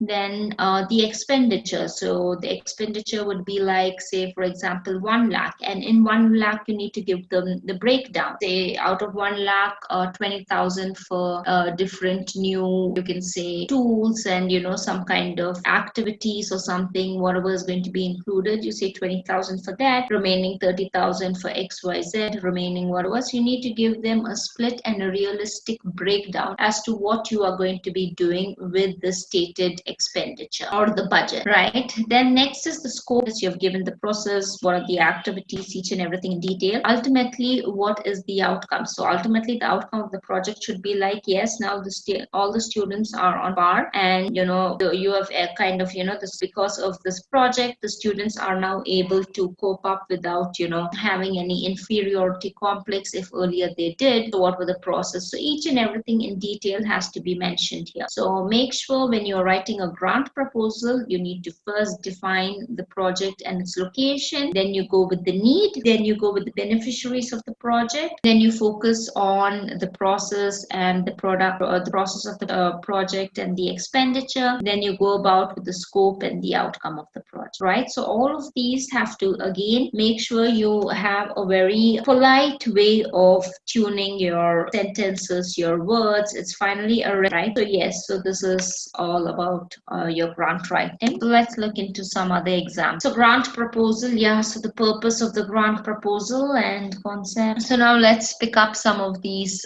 Then the expenditure. So the expenditure would be like, say, for example, 1 lakh. And in 1 lakh, you need to give them the breakdown. Say, out of 1 lakh, 20,000 for different new, you can say, tools and, some kind of activities or something, whatever is going to be included. You say 20,000 for that, remaining 30,000 for XYZ, remaining whatever. So you need to give them a split and a realistic breakdown as to what you are going to be doing with the stated expenditure or the budget, right? Then next is the scope. As you have given the process, what are the activities, each and everything in detail. Ultimately, what is the outcome? So ultimately, the outcome of the project should be like, yes, now all the students are on par, and you have a kind of this, because of this project, the students are now able to cope up without having any inferiority complex if earlier they did. So what were the process? So each and everything in detail has to be mentioned here. So make sure when you're writing a grant proposal, you need to first define the project and its location. Then you go with the need. Then you go with the beneficiaries of the project. Then you focus on the process and the product, or the process of the project and the expenditure. Then you go about with the scope and the outcome of the project, right? So all of these have to, again, make sure you have a very polite way of tuning your sentences, your words. It's finally a right. So yes, so this is all about your grant writing. So let's look into some other examples. So grant proposal, yeah. So the purpose of the grant proposal and concept. So now let's pick up some of these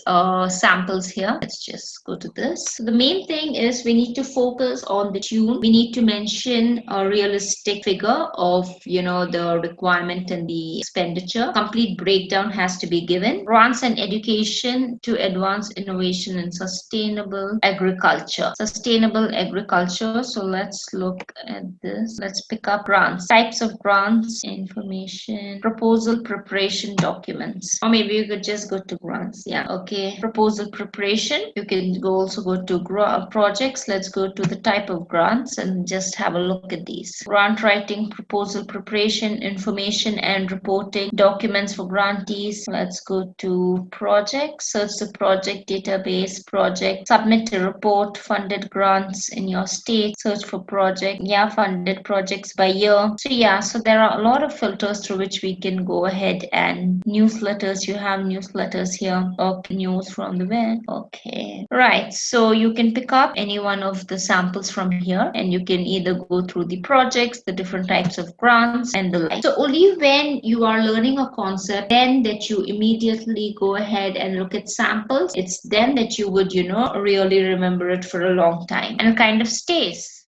samples here. Let's just go to this. So the main thing is we need to focus on the tune. We need to mention a realistic figure of the requirement and the expenditure. Complete breakdown has to be given. Grants and education to advance innovation in sustainable agriculture. Sustainable agriculture. So let's look at this. Let's pick up grants. Types of grants, information, proposal preparation documents. Or maybe you could just go to grants. Yeah, okay. Proposal preparation. You can also go to projects. Let's go to the type of grants and just have a look at these. Grant writing, proposal preparation, information and reporting, documents for grantees. Let's go to projects. Search the project database, project, submit a report, funded grants in your state, search for project, yeah, funded projects by year. So yeah, so there are a lot of filters through which we can go ahead. And newsletters, you have newsletters here. Okay, news from the web. Okay, right. So you can pick up any one of the samples from here, and you can either go through the projects, the different types of grants and the like. So only when you are learning a concept, then that you immediately go ahead and look at samples. It's then that you would really remember it for a long time, and it kind of stays.